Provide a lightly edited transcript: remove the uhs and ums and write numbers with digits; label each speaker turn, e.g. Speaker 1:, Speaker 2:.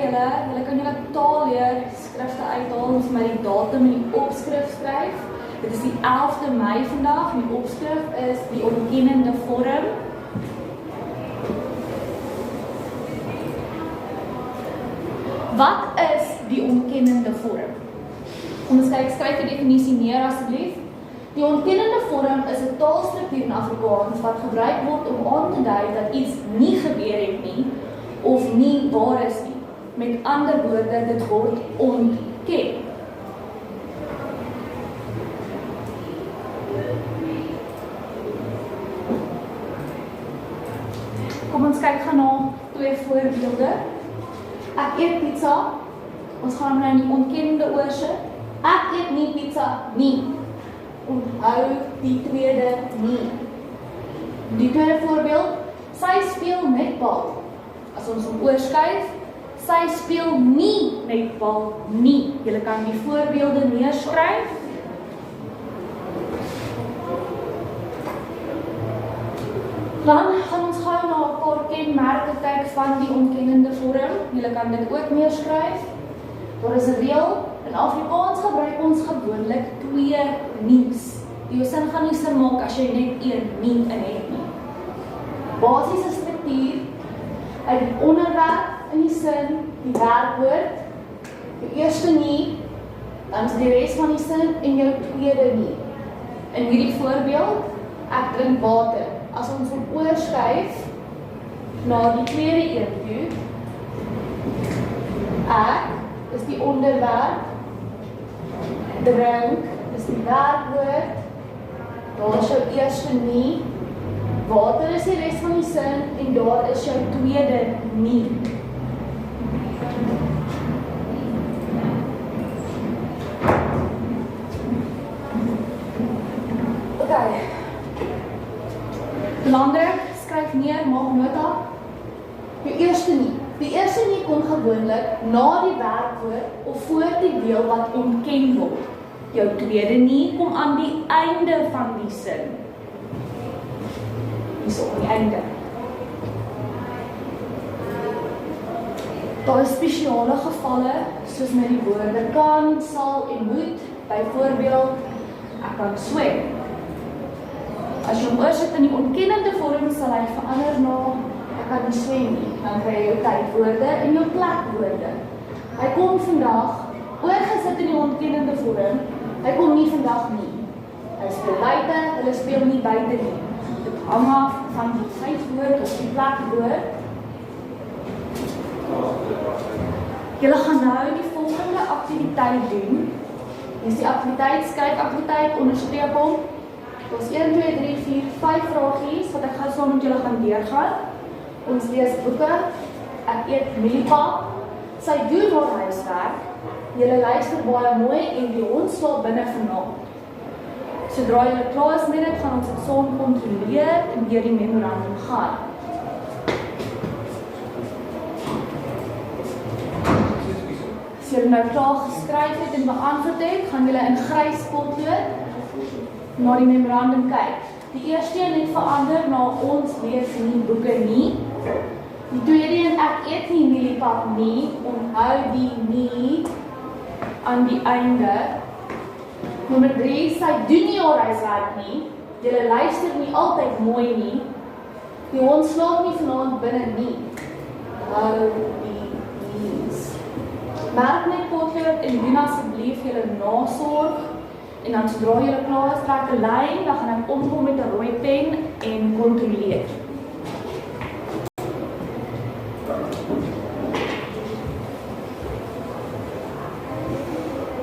Speaker 1: julle kan julle taal leer, skrifte uithaal, ons met die datum en die opskrif skryf. Dit is die 11de Mei vandag, en die opskrif is die ontkennende vorm. Wat is die ontkennende vorm? Kom ons kyk, skryf die definisie neer asseblief. Die ontkennende vorm is 'n taalstruktuur in Afrikaans wat gebruik word om aan te dui dat iets nie gebeur het nie of nie waar is nie. Met ander woorde, dit word ontken. Kom ons kyk gaan na twee voorbeelde. Ek eet pizza. Ons gaan nou in die ontkennende oorsit. Ek eet nie pizza nie. Onthou die tweede nie. Die tweede voorbeeld, sy speel netbal. As ons hom oorskuif, sy speel nie netbal nie. Julle kan die voorbeelde neerskryf. Dan gaan ons gou na 'n paar kenmerke kyk van die ontkennende vorm. Julle kan dit ook neerskryf. Daar is 'n reël. In Afrikaans gebruik ons gewoonlik twee nies. Die sin gaan nie sin maak as jy net een nie in het nie. Basiese struktuur uit die onderwerp in die sin, die werkwoord, die eerste nie, dan is die res van die sin en jou tweede nie. In hierdie voorbeeld, ek drink water. As ons hom oorskuif na die tweede een toe, ek is die onderwerp, drink is die werkwoord, daar is jou eerste nie, water is die res van die sin en daar is jou tweede nie. Okay. Belangrik, skryf neer, maak nota. Die eerste nie. Die eerste nie kom gewoonlik na die werkwoord of voor die deel wat ontken word. Jou tweede nie kom aan die einde van die sin. Hierso aan die einde. Daar is spesiale gevalle, soos met die woorde kan, sal en moet. Byvoorbeeld, ek kan swem. As jy hom oorsit in die ontkennende vorm, sal hy verander na ek kan nie swem nie. Dan kry jy jou tydwoorde en jou plekwoorde. Hy kom vandag, oorgesit in die ontkennende vorm, hy kom nie vandag nie. Hy speel buite, hulle speel nie buite nie. Dit hang af van die tydwoord of die plekwoord. Julle gaan nou die volgende aktiwiteit doen. Hier is die aktiwiteit, skryf aktiwiteit, onderstreep hom. Dit is 1, 2, 3, 4, 5 vragies wat ek gaan saam met julle gaan deurgaan. Ons lees boeke, ek eet mieliepap, sy doen haar huiswerk, julle luister baie mooi en die hond slaap binne vanaand. Sodra julle klaar is met dit, gaan ons dit saam kontroleer en deur die memorandum gaan. As julle nou klaar geskryf het en beantwoord het, gaan julle in grys potlood na die memorandum kyk. Die eerste een het verander na ons lees nie boeke nie. Die tweede een, ek eet nie mieliepap nie, onthou die nie aan die einde. Nommer 3, sy doen nie haar huiswerk nie, julle luister nie altyd mooi nie, die hond slaap nie vanaand binne nie. Onthou die nies. Merk net potlood en doen asseblief julle nasorg. En dan sodra julle klaar is, trek 'n lyn, dan gaan ek omkom met 'n rooi pen en kontroleer.